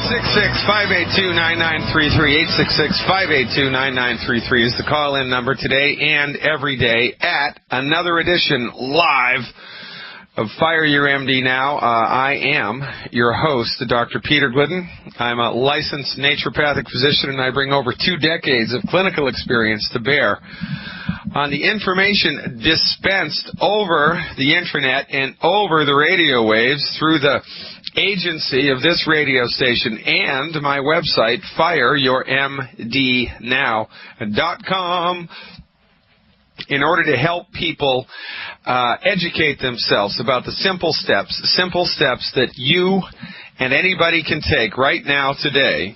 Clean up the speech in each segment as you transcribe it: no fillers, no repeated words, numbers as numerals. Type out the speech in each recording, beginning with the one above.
866-582-9933 is the call-in number today and every day at another edition live of Fire Your MD Now. I am your host, Dr. Peter Glidden. I'm a licensed naturopathic physician, and I bring over 2 decades of clinical experience to bear on the information dispensed over the internet and over the radio waves through the agency of this radio station and my website, fireyourmdnow.com, in order to help people educate themselves about the simple steps that you and anybody can take right now today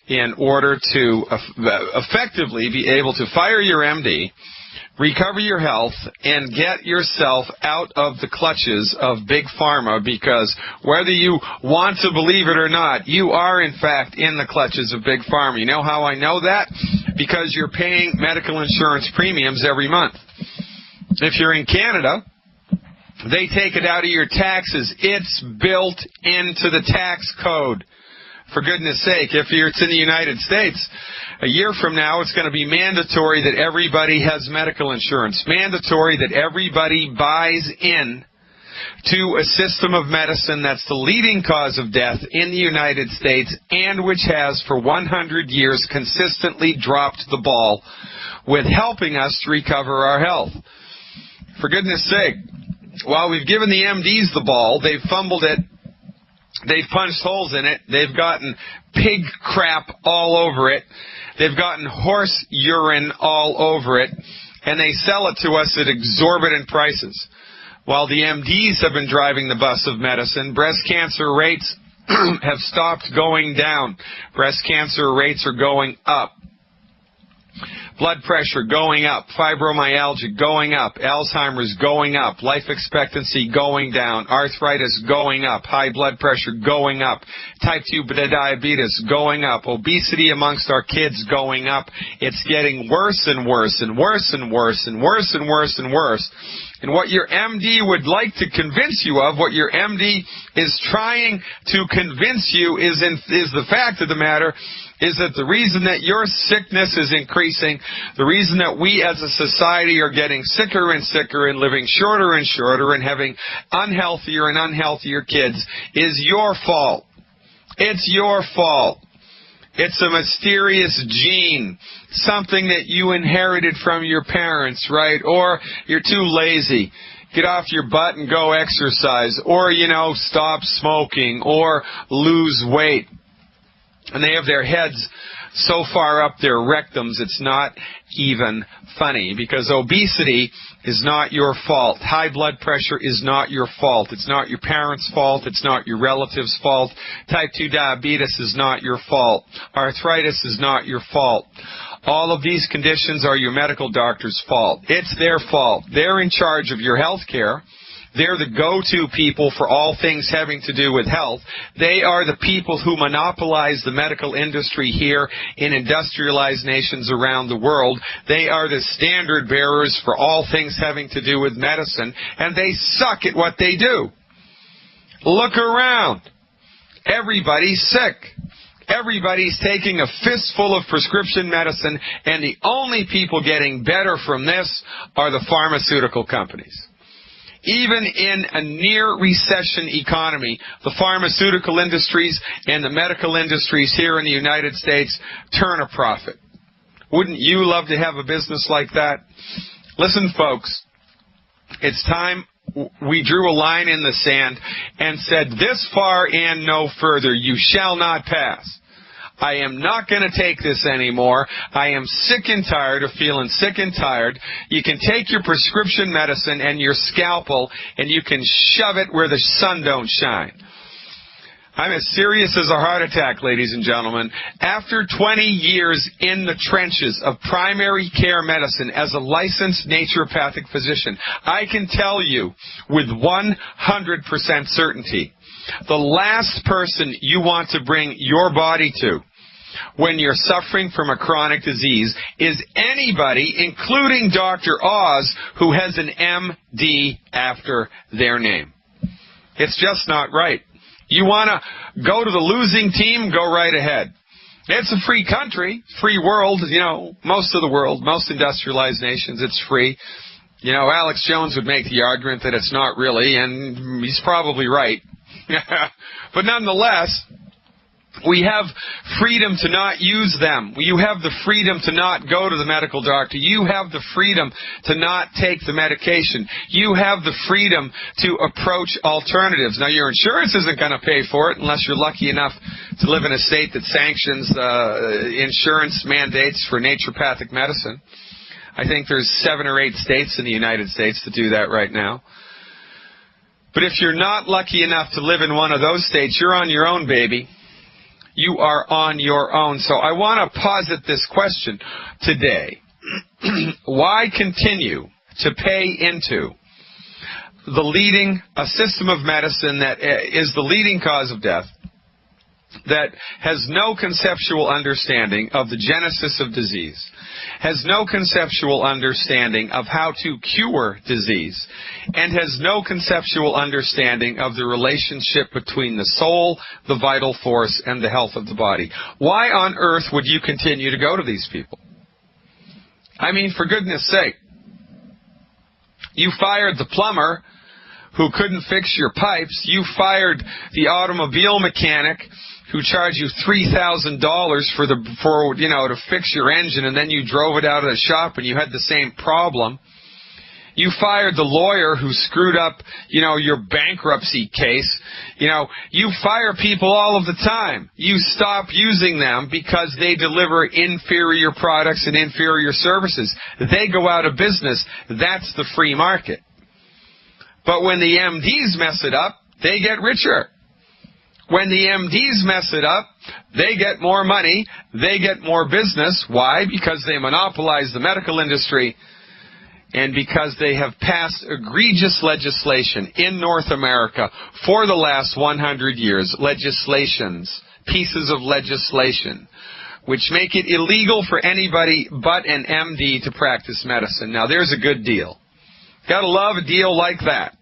in order to effectively be able to fire your MD, recover your health, and get yourself out of the clutches of Big Pharma, because whether you want to believe it or not, you are, in fact, in the clutches of Big Pharma. You know how I know that? Because you're paying medical insurance premiums every month. If you're in Canada, they take it out of your taxes. It's built into the tax code. For goodness sake, if it's in the United States, a year from now, it's going to be mandatory that everybody has medical insurance. Mandatory that everybody buys in to a system of medicine that's the leading cause of death in the United States and which has for 100 years consistently dropped the ball with helping us to recover our health. For goodness sake, while we've given the MDs the ball, they've fumbled it. They've punched holes in it. They've gotten pig crap all over it. They've gotten horse urine all over it. And they sell it to us at exorbitant prices. While the MDs have been driving the bus of medicine, breast cancer rates have stopped going down. Breast cancer rates are going up. Blood pressure going up, fibromyalgia going up, Alzheimer's going up, life expectancy going down, arthritis going up, high blood pressure going up, type 2 diabetes going up, obesity amongst our kids going up. It's getting worse and worse and worse and worse and worse and worse and worse. And what your MD would like to convince you of, what your MD is trying to convince you is the fact of the matter is that the reason that your sickness is increasing, the reason that we as a society are getting sicker and sicker and living shorter and shorter and having unhealthier and unhealthier kids is your fault. It's your fault. It's a mysterious gene, something that you inherited from your parents, right? Or you're too lazy. Get off your butt and go exercise. Or, stop smoking or lose weight. And they have their heads so far up their rectums, it's not even funny, because obesity is not your fault. High blood pressure is not your fault. It's not your parents' fault. It's not your relatives' fault. Type 2 diabetes is not your fault. Arthritis is not your fault. All of these conditions are your medical doctor's fault. It's their fault. They're in charge of your health care. They're the go-to people for all things having to do with health. They are the people who monopolize the medical industry here in industrialized nations around the world. They are the standard bearers for all things having to do with medicine, and they suck at what they do. Look around. Everybody's sick. Everybody's taking a fistful of prescription medicine, and the only people getting better from this are the pharmaceutical companies. Even in a near-recession economy, the pharmaceutical industries and the medical industries here in the United States turn a profit. Wouldn't you love to have a business like that? Listen, folks, it's time we drew a line in the sand and said, this far and no further, you shall not pass. I am not going to take this anymore. I am sick and tired of feeling sick and tired. You can take your prescription medicine and your scalpel and you can shove it where the sun don't shine. I'm as serious as a heart attack, ladies and gentlemen. After 20 years in the trenches of primary care medicine as a licensed naturopathic physician, I can tell you with 100% certainty, the last person you want to bring your body to when you're suffering from a chronic disease is anybody, including Dr. Oz, who has an MD after their name. It's just not right. You want to go to the losing team? Go right ahead. It's a free country, free world, most of the world, most industrialized nations, it's free. Alex Jones would make the argument that it's not really, and he's probably right. But nonetheless, we have freedom to not use them. You have the freedom to not go to the medical doctor. You have the freedom to not take the medication. You have the freedom to approach alternatives. Now, your insurance isn't going to pay for it unless you're lucky enough to live in a state that sanctions insurance mandates for naturopathic medicine. I think there's 7 or 8 states in the United States that do that right now. But if you're not lucky enough to live in one of those states, you're on your own, baby. You are on your own. So I want to posit this question today. Why continue to pay into a system of medicine that is the leading cause of death, that has no conceptual understanding of the genesis of disease, has no conceptual understanding of how to cure disease, and has no conceptual understanding of the relationship between the soul, the vital force, and the health of the body? Why on earth would you continue to go to these people? I mean, for goodness sake. You fired the plumber who couldn't fix your pipes. You fired the automobile mechanic who charged you $3,000 to fix your engine, and then you drove it out of the shop and you had the same problem. You fired the lawyer who screwed up, your bankruptcy case. You fire people all of the time. You stop using them because they deliver inferior products and inferior services. They go out of business. That's the free market. But when the MDs mess it up, they get richer. When the MDs mess it up, they get more money, they get more business. Why? Because they monopolize the medical industry, and because they have passed egregious legislation in North America for the last 100 years, pieces of legislation, which make it illegal for anybody but an MD to practice medicine. Now, there's a good deal. Gotta love a deal like that.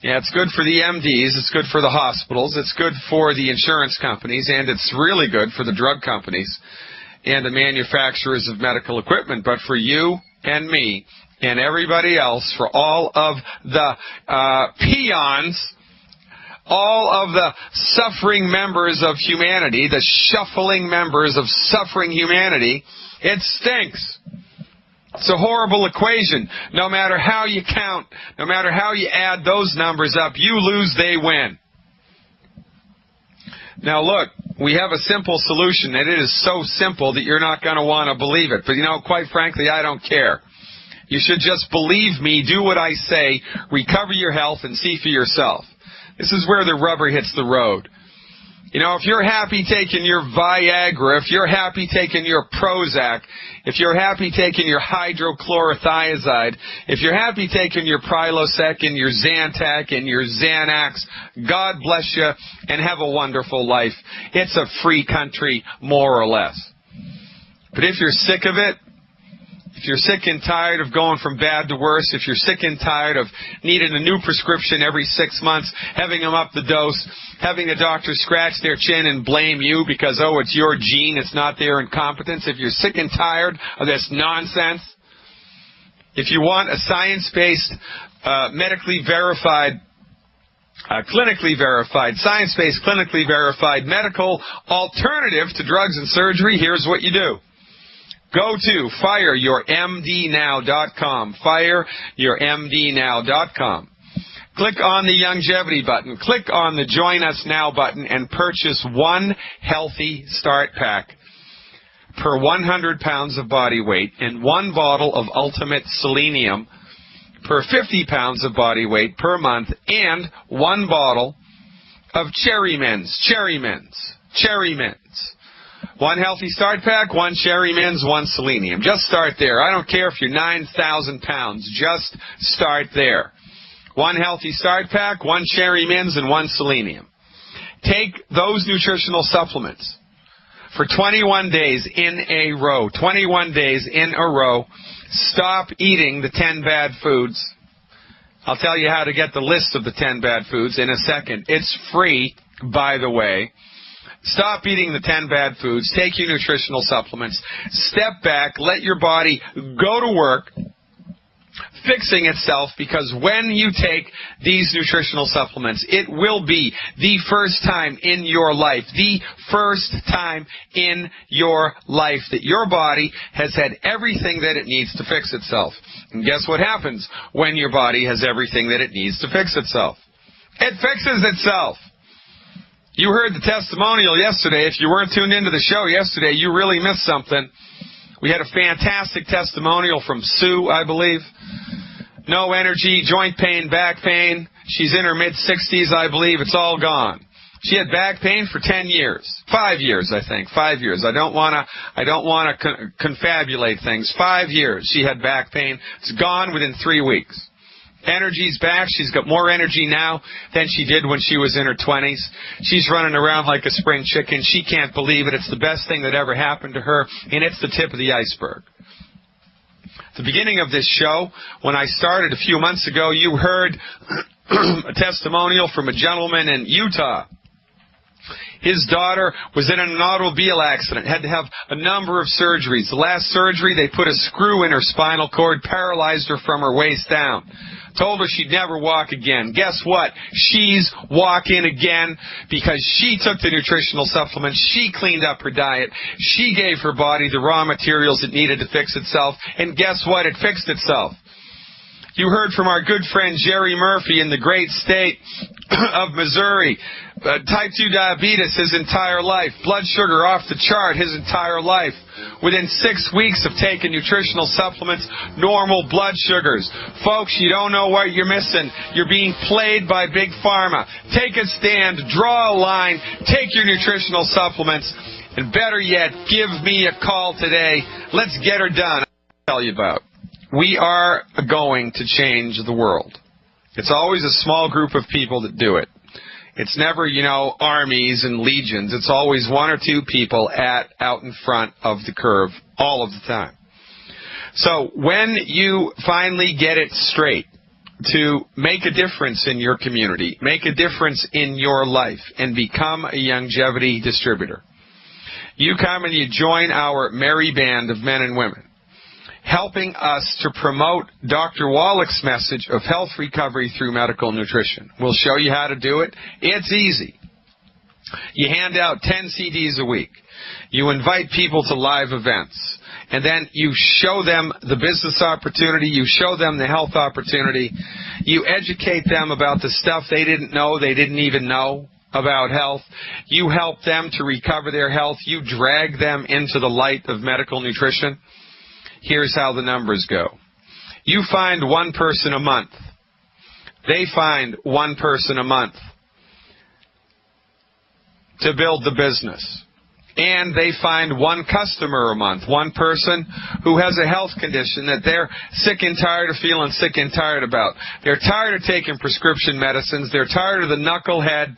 Yeah, it's good for the MDs, it's good for the hospitals, it's good for the insurance companies, and it's really good for the drug companies and the manufacturers of medical equipment. But for you and me and everybody else, for all of the peons, all of the suffering members of humanity, the shuffling members of suffering humanity, it stinks. It's a horrible equation. No matter how you count, no matter how you add those numbers up, you lose, they win. Now look, we have a simple solution, and it is so simple that you're not going to want to believe it. But quite frankly, I don't care. You should just believe me, do what I say, recover your health, and see for yourself. This is where the rubber hits the road. If you're happy taking your Viagra, if you're happy taking your Prozac, if you're happy taking your hydrochlorothiazide, if you're happy taking your Prilosec and your Zantac and your Xanax, God bless you and have a wonderful life. It's a free country, more or less. But if you're sick of it, if you're sick and tired of going from bad to worse, if you're sick and tired of needing a new prescription every 6 months, having them up the dose, having the doctor scratch their chin and blame you because, it's your gene, it's not their incompetence, if you're sick and tired of this nonsense, if you want a science-based, medically verified, clinically verified, science-based, clinically verified medical alternative to drugs and surgery, here's what you do. Go to fireyourmdnow.com, fireyourmdnow.com. Click on the longevity button, click on the Join Us Now button, and purchase one healthy start pack per 100 pounds of body weight and one bottle of Ultimate Selenium per 50 pounds of body weight per month, and one bottle of Cherry Mints. One healthy start pack, one Cherry Mints, one Selenium. Just start there. I don't care if you're 9,000 pounds. Just start there. One healthy start pack, one Cherry Mints, and one Selenium. Take those nutritional supplements for 21 days in a row. 21 days in a row. Stop eating the 10 bad foods. I'll tell you how to get the list of the 10 bad foods in a second. It's free, by the way. Stop eating the 10 bad foods. Take your nutritional supplements. Step back. Let your body go to work fixing itself, because when you take these nutritional supplements, it will be the first time in your life, that your body has had everything that it needs to fix itself. And guess what happens when your body has everything that it needs to fix itself? It fixes itself. You heard the testimonial yesterday. If you weren't tuned into the show yesterday, you really missed something. We had a fantastic testimonial from Sue, I believe. No energy, joint pain, back pain. She's in her mid-60s, I believe. It's all gone. She had back pain for 10 years. 5 years, I think. 5 years. I don't want to confabulate things. 5 years she had back pain. It's gone within 3 weeks. Energy's back. She's got more energy now than she did when she was in her 20s. She's running around like a spring chicken. She can't believe it. It's the best thing that ever happened to her, and it's the tip of the iceberg. At the beginning of this show, when I started a few months ago, you heard a testimonial from a gentleman in Utah. His daughter was in an automobile accident, had to have a number of surgeries. The last surgery, they put a screw in her spinal cord, paralyzed her from her waist down. Told her she'd never walk again. Guess what? She's walking again because she took the nutritional supplements. She cleaned up her diet. She gave her body the raw materials it needed to fix itself. And guess what? It fixed itself. You heard from our good friend Jerry Murphy in the great state of Missouri. Type 2 diabetes his entire life. Blood sugar off the chart his entire life. Within 6 weeks of taking nutritional supplements, normal blood sugars. Folks, you don't know what you're missing. You're being played by Big Pharma. Take a stand. Draw a line. Take your nutritional supplements. And better yet, give me a call today. Let's get her done. I'll tell you about. We are going to change the world. It's always a small group of people that do it. It's never, armies and legions. It's always one or two people out in front of the curve all of the time. So when you finally get it straight to make a difference in your community, make a difference in your life, and become a longevity distributor, you come and you join our merry band of men and women, helping us to promote Dr. Wallach's message of health recovery through medical nutrition. We'll show you how to do it. It's easy. You hand out 10 CDs a week. You invite people to live events. And then you show them the business opportunity. You show them the health opportunity. You educate them about the stuff they didn't know, they didn't even know about health. You help them to recover their health. You drag them into the light of medical nutrition. Here's how the numbers go. You find one person a month. They find one person a month to build the business. And they find one customer a month, one person who has a health condition that they're sick and tired of feeling sick and tired about. They're tired of taking prescription medicines. They're tired of the knucklehead,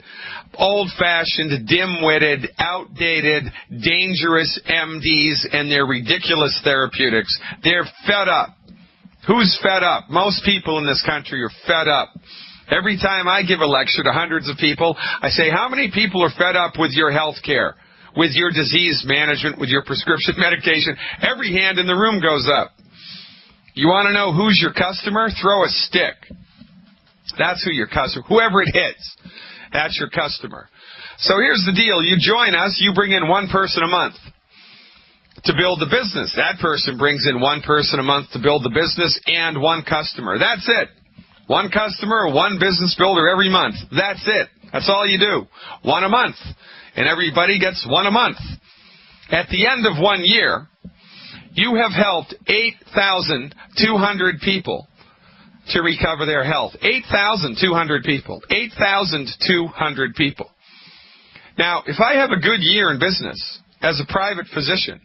old-fashioned, dim-witted, outdated, dangerous MDs and their ridiculous therapeutics. They're fed up. Who's fed up? Most people in this country are fed up. Every time I give a lecture to hundreds of people, I say, how many people are fed up with your health care, with your disease management, with your prescription medication? Every hand in the room goes up. You want to know who's your customer? Throw a stick. That's who your customer, whoever it hits. That's your customer. So here's the deal. You join us. You bring in one person a month to build the business. That person brings in one person a month to build the business and one customer. That's it. One customer, one business builder every month. That's it. That's all you do. One a month. And everybody gets one a month. At the end of 1 year, you have helped 8,200 people to recover their health. 8,200 people. 8,200 people. Now, if I have a good year in business as a private physician,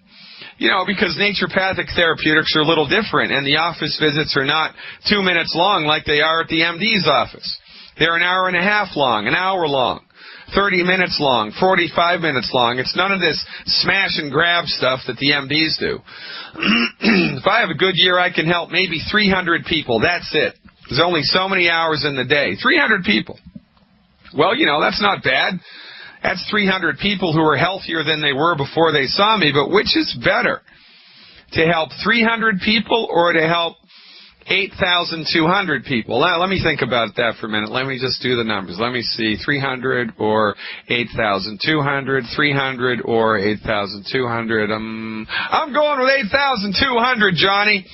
because naturopathic therapeutics are a little different, and the office visits are not 2 minutes long like they are at the MD's office. They're an hour and a half long, an hour long, 30 minutes long, 45 minutes long. It's none of this smash and grab stuff that the MDs do. If I have a good year, I can help maybe 300 people. That's it. There's only so many hours in the day. 300 people. Well, that's not bad. That's 300 people who are healthier than they were before they saw me, but which is better? To help 300 people or to help 8,200 people? Now, let me think about that for a minute. Let me just do the numbers. Let me see. 300 or 8,200. 300 or 8,200. I'm going with 8,200, Johnny.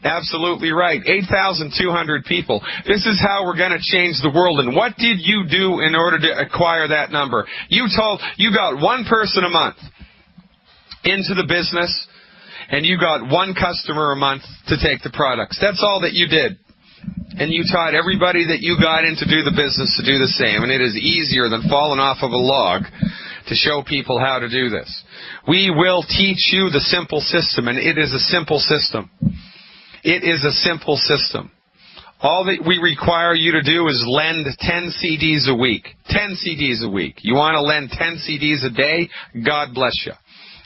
Absolutely right. 8,200 people. This is how we're going to change the world. And what did you do in order to acquire that number? You got one person a month into the business, and you got one customer a month to take the products. That's all that you did. And you taught everybody that you got in to do the business to do the same. And it is easier than falling off of a log to show people how to do this. We will teach you the simple system, and it is a simple system. It is a simple system. All that we require you to do is lend 10 CDs a week. 10 CDs a week. You want to lend 10 CDs a day? God bless you.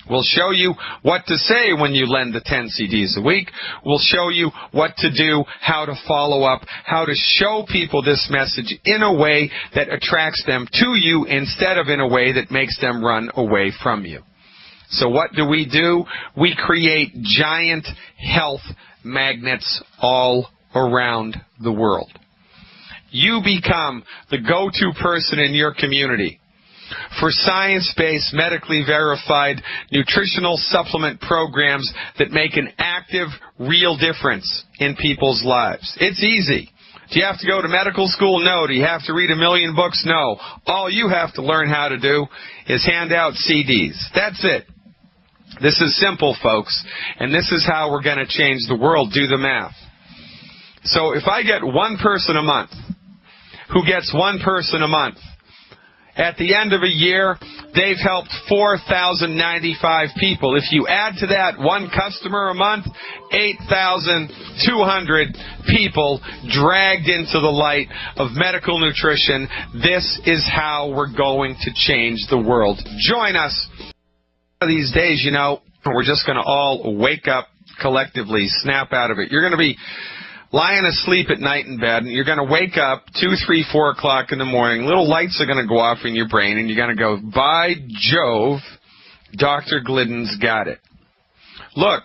We'll show you what to say when you lend the 10 CDs a week. We'll show you what to do, how to follow up, how to show people this message in a way that attracts them to you instead of in a way that makes them run away from you. So what do? We create giant health magnets all around the world. You become the go-to person in your community for science-based, medically verified nutritional supplement programs that make an active, real difference in people's lives. It's easy. Do you have to go to medical school? No. Do you have to read 1,000,000 books? No. All you have to learn how to do is hand out CDs. That's it. This is simple, folks, and this is how we're going to change the world. Do the math. So if I get one person a month who gets one person a month, at the end of a year, they've helped 4,095 people. If you add to that one customer a month, 8,200 people dragged into the light of medical nutrition. This is how we're going to change the world. Join us. These days, we're just going to all wake up collectively, snap out of it. You're going to be lying asleep at night in bed, and you're going to wake up 2, 3, 4 o'clock in the morning. Little lights are going to go off in your brain, and you're going to go, by Jove, Dr. Glidden's got it. Look,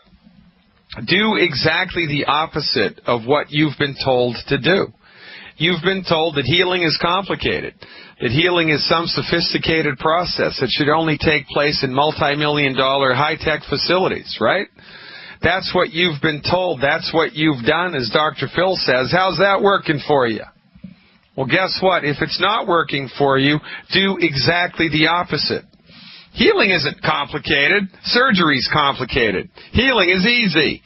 do exactly the opposite of what you've been told to do. You've been told that healing is complicated, that healing is some sophisticated process that should only take place in multi-million-dollar high-tech facilities, right? That's what you've been told. That's what you've done, as Dr. Phil says. How's that working for you? Well, guess what? If it's not working for you, do exactly the opposite. Healing isn't complicated. Surgery's complicated. Healing is easy.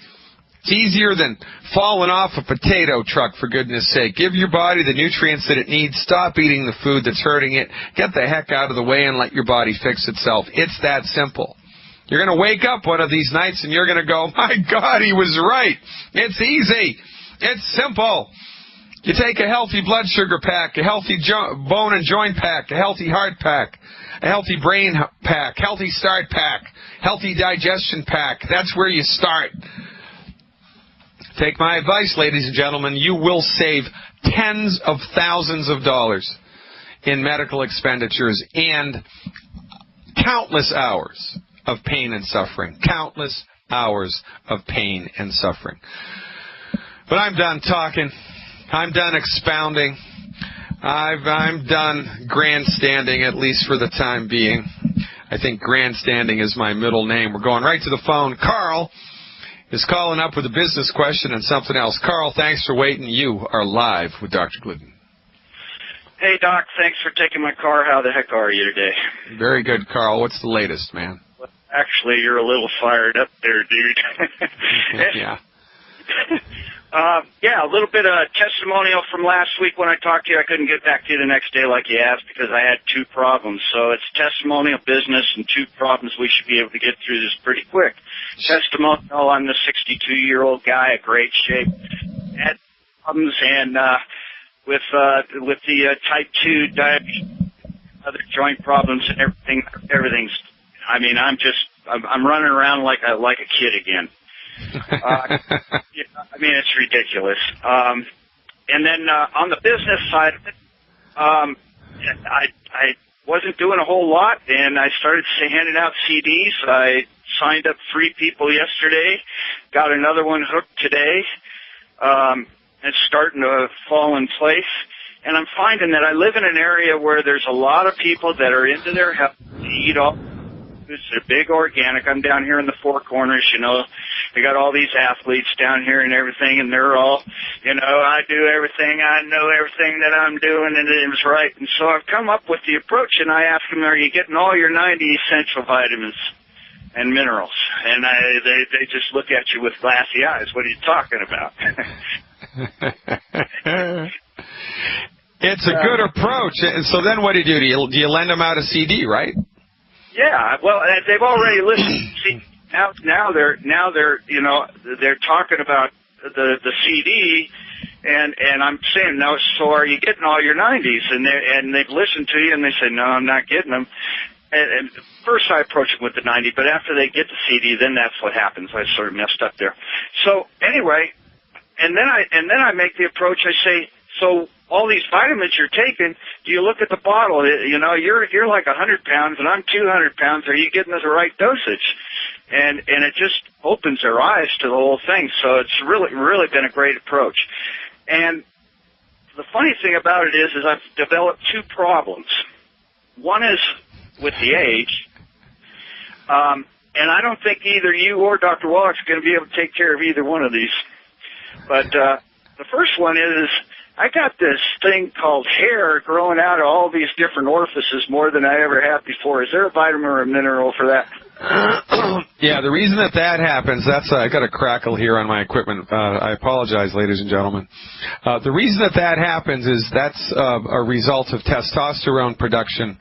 It's easier than falling off a potato truck, for goodness sake. Give your body the nutrients that it needs. Stop eating the food that's hurting it. Get the heck out of the way and let your body fix itself. It's that simple. You're going to wake up one of these nights and you're going to go, my God, he was right. It's easy. It's simple. You take a healthy blood sugar pack, a healthy bone and joint pack, a healthy heart pack, a healthy brain pack, healthy start pack, healthy digestion pack. That's where you start. Take my advice, ladies and gentlemen. You will save tens of thousands of dollars in medical expenditures and countless hours of pain and suffering. Countless hours of pain and suffering. But I'm done talking. I'm done expounding. I'm done grandstanding, at least for the time being. I think grandstanding is my middle name. We're going right to the phone. Carl is calling up with a business question and something else. Carl, thanks for waiting. You are live with Dr. Glidden. Hey, Doc. Thanks for taking my call. How the heck are you today? Very good, Carl. What's the latest, man? Well, actually, you're a little fired up there, dude. Yeah. A little bit of testimonial from last week when I talked to you. I couldn't get back to you the next day like you asked because I had 2 problems. So it's testimonial business and 2 problems. We should be able to get through this pretty quick. Testimonial, I'm the 62-year-old guy, a great shape. Had problems and with the type 2 diabetes, other joint problems and everything's. I mean, I'm running around like a kid again. I mean, it's ridiculous. And then on the business side of it, I wasn't doing a whole lot, and I started handing out CDs. I signed up 3 people yesterday, got another one hooked today. It's starting to fall in place. And I'm finding that I live in an area where there's a lot of people that are into their health, to eat all foods. They're big organic. I'm down here in the Four Corners, you know. They got all these athletes down here and everything, and they're all, you know, I do everything. I know everything that I'm doing, and it was right. And so I've come up with the approach, and I ask them, are you getting all your 90 essential vitamins and minerals? And they just look at you with glassy eyes. What are you talking about? It's a good approach. And so then what do? Do you lend them out a CD, right? Yeah. Well, they've already listened. See, now they're you know, they're talking about the CD, and I'm saying, no. So are you getting all your 90s? And they've listened to you, and they say, no, I'm not getting them. And first I approach them with the 90, but after they get the CD, then that's what happens. I sort of messed up there. So anyway, and then I make the approach. I say, so all these vitamins you're taking, do you look at the bottle? You know, you're like 100 pounds and I'm 200 pounds. Are you getting the right dosage? And it just opens their eyes to the whole thing. So it's really been a great approach. And the funny thing about it is I've developed 2 problems. One is with the age, and I don't think either you or Dr. Wallach's going to be able to take care of either one of these. But the first one is I got this thing called hair growing out of all these different orifices more than I ever have before. Is there a vitamin or a mineral for that? Yeah, the reason that happens, I got a crackle here on my equipment. I apologize, ladies and gentlemen. The reason that happens is that's a result of testosterone production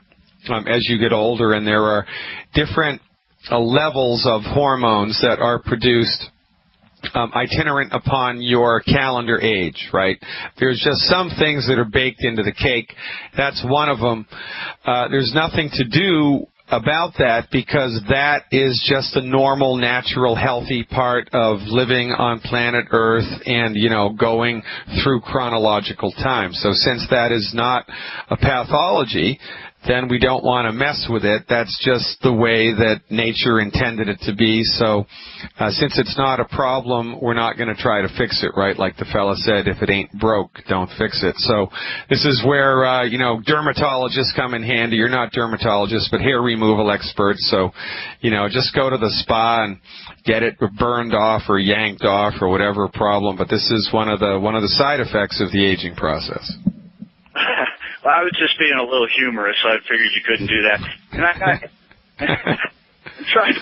as you get older, and there are different levels of hormones that are produced itinerant upon your calendar age, right? There's just some things that are baked into the cake. That's one of them. There's nothing to do about that because that is just a normal, natural, healthy part of living on planet Earth and, you know, going through chronological time. So since that is not a pathology, then we don't want to mess with it. That's just the way that nature intended it to be. So since it's not a problem, we're not going to try to fix it, right? Like the fella said, if it ain't broke, don't fix it. So this is where, you know, dermatologists come in handy. You're not dermatologists, but hair removal experts. So, you know, just go to the spa and get it burned off or yanked off or whatever problem. But this is one of the side effects of the aging process. Well, I was just being a little humorous, so I figured you couldn't do that. And I'm trying to.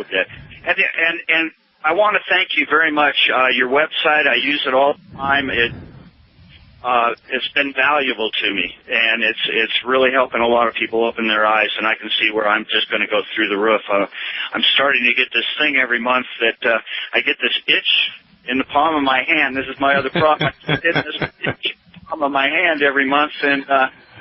Okay. And I want to thank you very much. Your website, I use it all the time. It's been valuable to me, and it's really helping a lot of people open their eyes. And I can see where I'm just going to go through the roof. I'm starting to get this thing every month that I get this itch in the palm of my hand. This is my other problem. I get this itch palm of my hand every month, and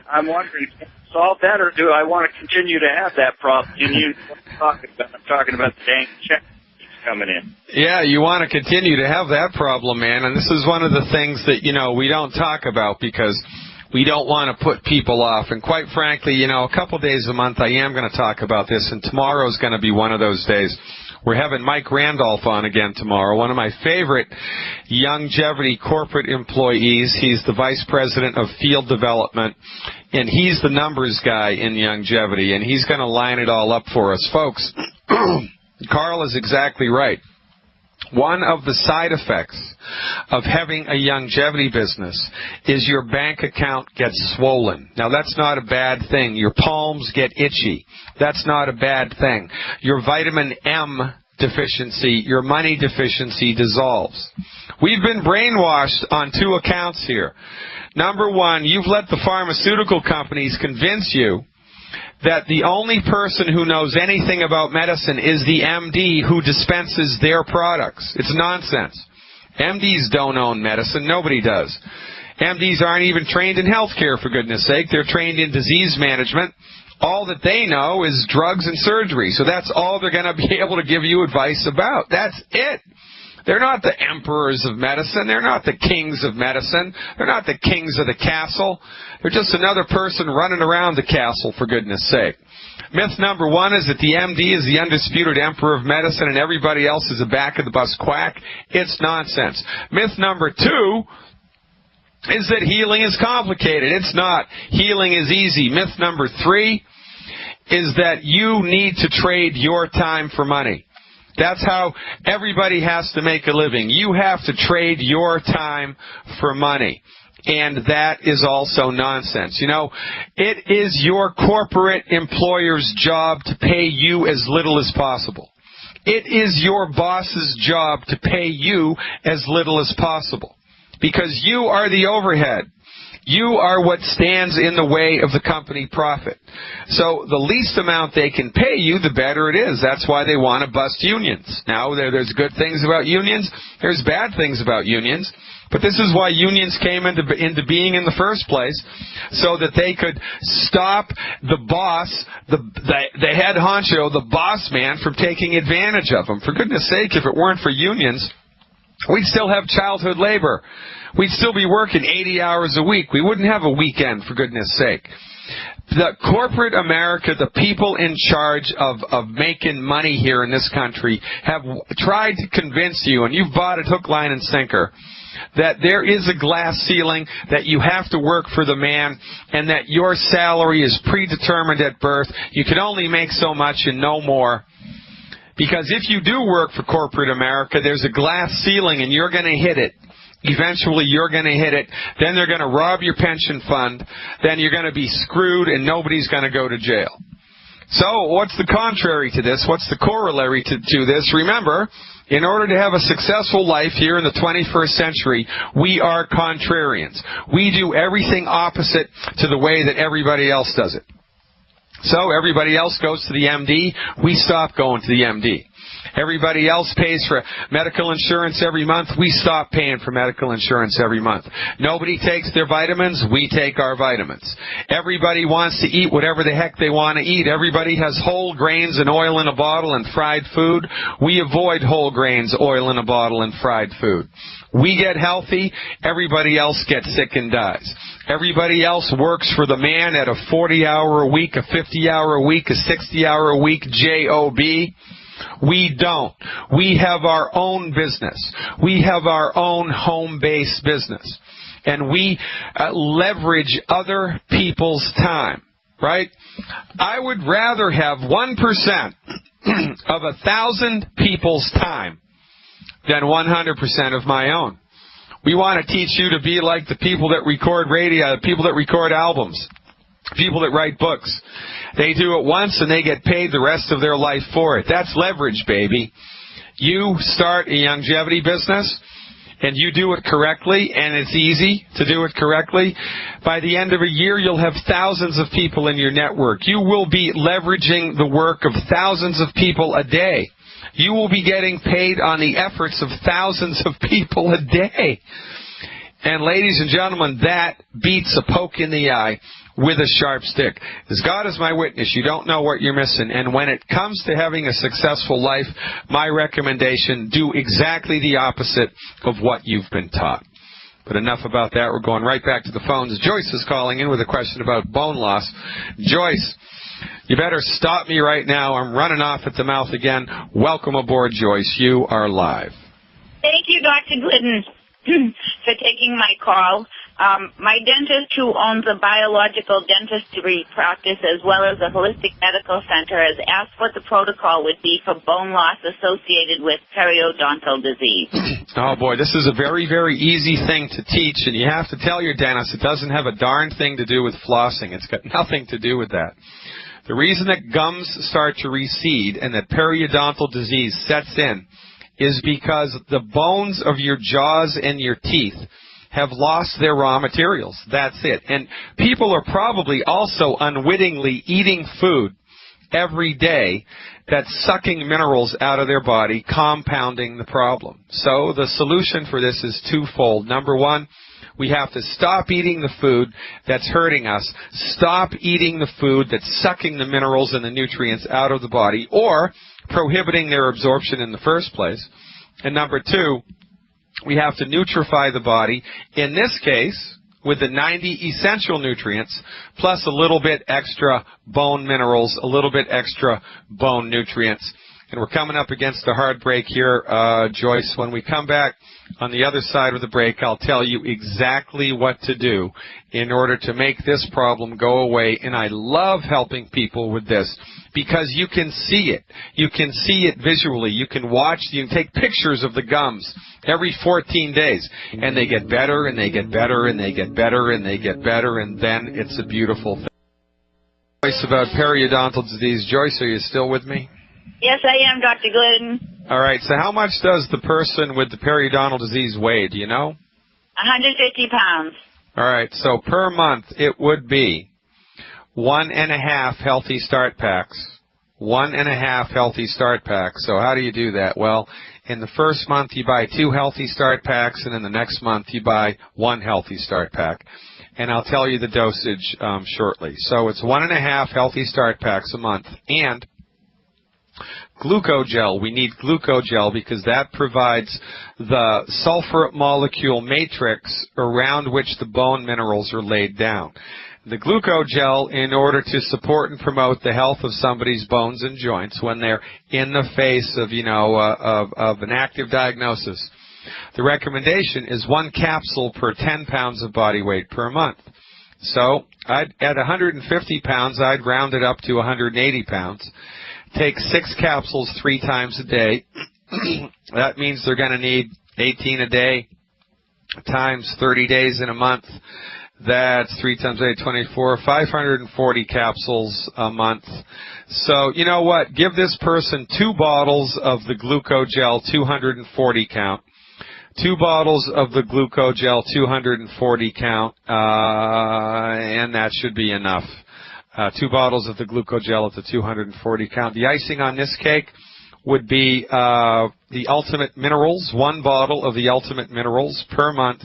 I'm wondering, can I solve that, or do I want to continue to have that problem? You know what I'm talking about. I'm talking about the dang check coming in. Yeah, you want to continue to have that problem, man, and this is one of the things that, you know, we don't talk about because we don't want to put people off. And quite frankly, you know, a couple days a month I am going to talk about this, and tomorrow's going to be one of those days. We're having Mike Randolph on again tomorrow, one of my favorite longevity corporate employees. He's the Vice President of Field Development, and he's the numbers guy in longevity, and he's going to line it all up for us. Folks, Carl is exactly right. One of the side effects of having a longevity business is your bank account gets swollen. Now, that's not a bad thing. Your palms get itchy. That's not a bad thing. Your vitamin M deficiency, your money deficiency dissolves. We've been brainwashed on 2 accounts here. Number one, you've let the pharmaceutical companies convince you that the only person who knows anything about medicine is the MD who dispenses their products. It's nonsense. MDs don't own medicine. Nobody does. MDs aren't even trained in healthcare, for goodness sake. They're trained in disease management All that they know is drugs and surgery. So that's all they're going to be able to give you advice about. That's it. They're not the emperors of medicine. They're not the kings of medicine. They're not the kings of the castle. They're just another person running around the castle, for goodness sake. Myth number 1 is that the MD is the undisputed emperor of medicine and everybody else is a back-of-the-bus quack. It's nonsense. Myth number 2 is that healing is complicated. It's not. Healing is easy. Myth number 3 is that you need to trade your time for money. That's how everybody has to make a living. You have to trade your time for money. And that is also nonsense. You know, it is your corporate employer's job to pay you as little as possible. It is your boss's job to pay you as little as possible. Because you are the overhead. You are what stands in the way of the company profit. So the least amount they can pay you, the better it is. That's why they want to bust unions. Now, there's good things about unions. There's bad things about unions. But this is why unions came into being in the first place, so that they could stop the boss, the head honcho, the boss man, from taking advantage of them. For goodness sake, if it weren't for unions, we'd still have childhood labor. We'd still be working 80 hours a week. We wouldn't have a weekend, for goodness sake. The corporate America, the people in charge of making money here in this country, have tried to convince you, and you've bought it hook, line, and sinker, that there is a glass ceiling, that you have to work for the man, and that your salary is predetermined at birth. You can only make so much and no more. Because if you do work for corporate America, there's a glass ceiling and you're going to hit it. Eventually you're going to hit it. Then they're going to rob your pension fund. Then you're going to be screwed and nobody's going to go to jail. So what's the contrary to this? What's the corollary to this? Remember, in order to have a successful life here in the 21st century, we are contrarians. We do everything opposite to the way that everybody else does it. So everybody else goes to the MD, we stop going to the MD. Everybody else pays for medical insurance every month, we stop paying for medical insurance every month. Nobody takes their vitamins, we take our vitamins. Everybody wants to eat whatever the heck they want to eat. Everybody has whole grains and oil in a bottle and fried food. We avoid whole grains, oil in a bottle, and fried food. We get healthy, everybody else gets sick and dies. Everybody else works for the man at a 40-hour a week, a 50-hour a week, a 60-hour a week job. We don't. We have our own business. We have our own home-based business. And we leverage other people's time, right? I would rather have 1% of 1,000 people's time than 100% of my own. We want to teach you to be like the people that record radio, the people that record albums, people that write books. They do it once and they get paid the rest of their life for it. That's leverage, baby. You start a longevity business and you do it correctly, and it's easy to do it correctly. By the end of a year, you'll have thousands of people in your network. You will be leveraging the work of thousands of people a day. You will be getting paid on the efforts of thousands of people a day. And ladies and gentlemen, that beats a poke in the eye with a sharp stick. As God is my witness, you don't know what you're missing. And when it comes to having a successful life, my recommendation, do exactly the opposite of what you've been taught. But enough about that. We're going right back to the phones. Joyce is calling in with a question about bone loss. Joyce, you better stop me right now. I'm running off at the mouth again. Welcome aboard, Joyce. You are live. Thank you, Dr. Glidden, for taking my call. My dentist, who owns a biological dentistry practice as well as a holistic medical center, has asked what the protocol would be for bone loss associated with periodontal disease. Oh, boy, this is a very, very easy thing to teach, and you have to tell your dentist it doesn't have a darn thing to do with flossing. It's got nothing to do with that. The reason that gums start to recede and that periodontal disease sets in is because the bones of your jaws and your teeth have lost their raw materials. That's it. And people are probably also unwittingly eating food every day that's sucking minerals out of their body, compounding the problem. So the solution for this is twofold. Number one, We have to stop eating the food that's hurting us, stop eating the food that's sucking the minerals and the nutrients out of the body or prohibiting their absorption in the first place. And number two, we have to nutrify the body, in this case, with the 90 essential nutrients, plus a little bit extra bone minerals, a little bit extra bone nutrients. And we're coming up against a hard break here, Joyce. When we come back on the other side of the break, I'll tell you exactly what to do in order to make this problem go away. And I love helping people with this because you can see it. You can see it visually. You can watch, you can take pictures of the gums every 14 days. And they get better, and they get better, and they get better, and they get better, and then it's a beautiful thing. Joyce, about periodontal disease. Joyce, are you still with me? Yes, I am, Dr. Glidden. All right, so how much does the person with the periodontal disease weigh, do you know? 150 pounds. All right, so per month it would be 1.5 healthy start packs. 1.5 healthy start packs. So how do you do that? Well, in the first month you buy 2 healthy start packs, and in the next month you buy 1 healthy start pack. And I'll tell you the dosage shortly. So it's 1.5 healthy start packs a month. And glucogel. We need glucogel because that provides the sulfur molecule matrix around which the bone minerals are laid down. The glucogel, in order to support and promote the health of somebody's bones and joints when they're in the face of, of an active diagnosis, the recommendation is 1 capsule per 10 pounds of body weight per month. So at 150 pounds, I'd round it up to 180 pounds. Take 6 capsules 3 times a day. That means they're going to need 18 a day times 30 days in a month. That's 3 times 8, 24, 540 capsules a month. So, you know what? Give this person 2 bottles of the glucogel 240 count. 2 bottles of the glucogel 240 count, and that should be enough. 2 bottles of the glucogel at the 240 count. The icing on this cake would be the Ultimate Minerals, 1 bottle of the Ultimate Minerals per month,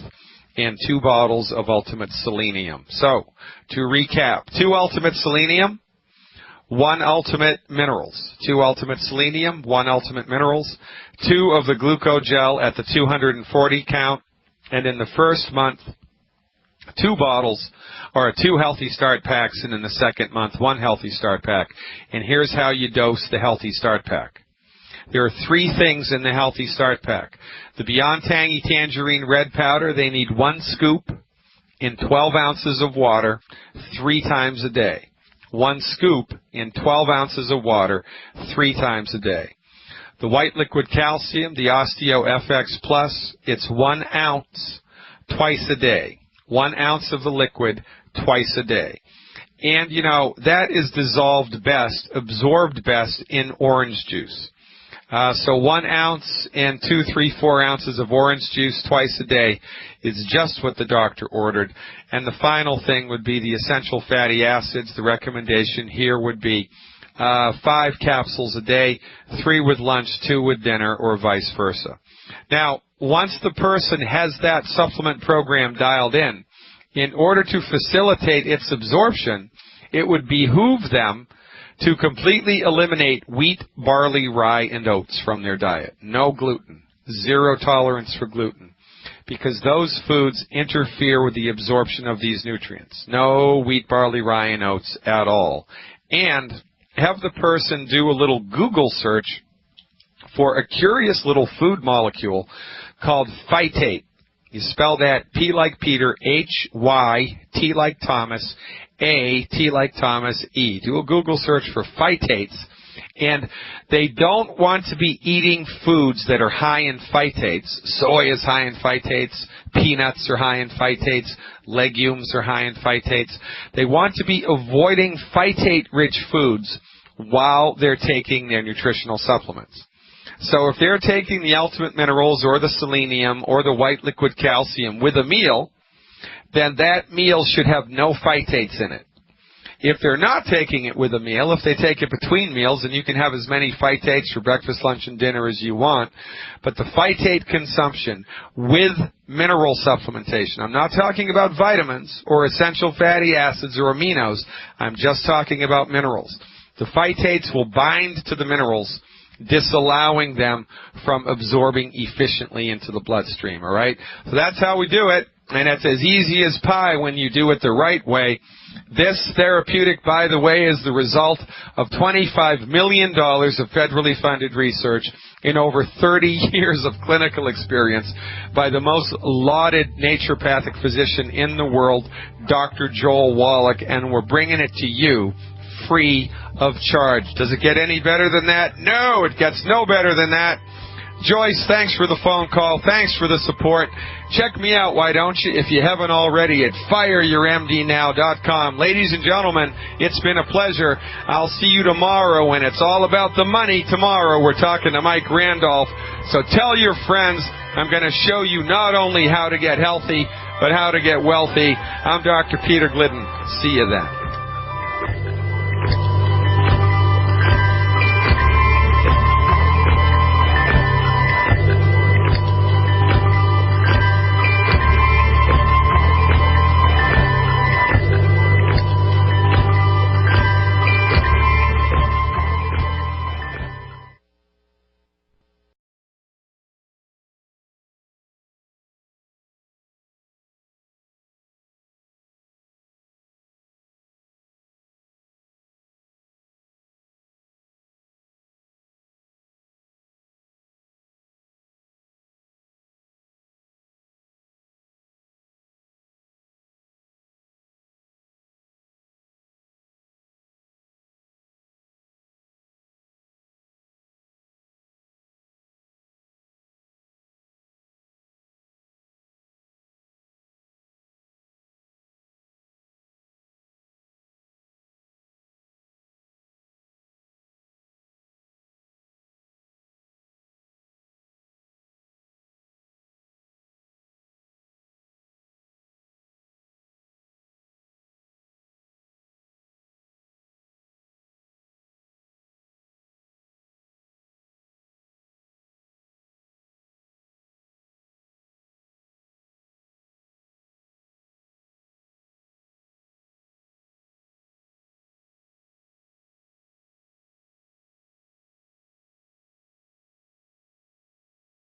and 2 bottles of Ultimate Selenium. So, to recap, 2 Ultimate Selenium, 1 Ultimate Minerals. 2 Ultimate Selenium, 1 Ultimate Minerals, 2 of the glucogel at the 240 count, and in the first month, 2 bottles or 2 healthy start packs, and in the second month, 1 healthy start pack. And here's how you dose the healthy start pack. There are 3 things in the healthy start pack. The Beyond Tangy Tangerine Red Powder, they need 1 scoop in 12 ounces of water 3 times a day. 1 scoop in 12 ounces of water 3 times a day. The White Liquid Calcium, the Osteo FX Plus, it's 1 ounce twice a day. 1 ounce of the liquid twice a day. And, that is dissolved best, absorbed best in orange juice. So 1 ounce and 2, 3, 4 ounces of orange juice twice a day is just what the doctor ordered. And the final thing would be the essential fatty acids. The recommendation here would be 5 capsules a day, 3 with lunch, 2 with dinner, or vice versa. Now, once the person has that supplement program dialed in order to facilitate its absorption, it would behoove them to completely eliminate wheat, barley, rye, and oats from their diet. No gluten. 0 tolerance for gluten. Because those foods interfere with the absorption of these nutrients. No wheat, barley, rye, and oats at all. And have the person do a little Google search for a curious little food molecule called phytate. You spell that P like Peter, H-Y, T like Thomas, A, T like Thomas, E. Do a Google search for phytates. And they don't want to be eating foods that are high in phytates. Soy is high in phytates. Peanuts are high in phytates. Legumes are high in phytates. They want to be avoiding phytate-rich foods while they're taking their nutritional supplements. So if they're taking the Ultimate Minerals or the Selenium or the White Liquid Calcium with a meal, then that meal should have no phytates in it. If they're not taking it with a meal, if they take it between meals, then you can have as many phytates for breakfast, lunch, and dinner as you want. But the phytate consumption with mineral supplementation, I'm not talking about vitamins or essential fatty acids or aminos. I'm just talking about minerals. The phytates will bind to the minerals, disallowing them from absorbing efficiently into the bloodstream, all right? So that's how we do it, and it's as easy as pie when you do it the right way. This therapeutic, by the way, is the result of $25 million of federally funded research in over 30 years of clinical experience by the most lauded naturopathic physician in the world, Dr. Joel Wallach, and we're bringing it to you free of charge. Does it get any better than that? No, it gets no better than that. Joyce, thanks for the phone call. Thanks for the support. Check me out, why don't you, if you haven't already, at fireyourmdnow.com. Ladies and gentlemen, it's been a pleasure. I'll see you tomorrow, and it's all about the money tomorrow. We're talking to Mike Randolph. So tell your friends, I'm going to show you not only how to get healthy, but how to get wealthy. I'm Dr. Peter Glidden. See you then.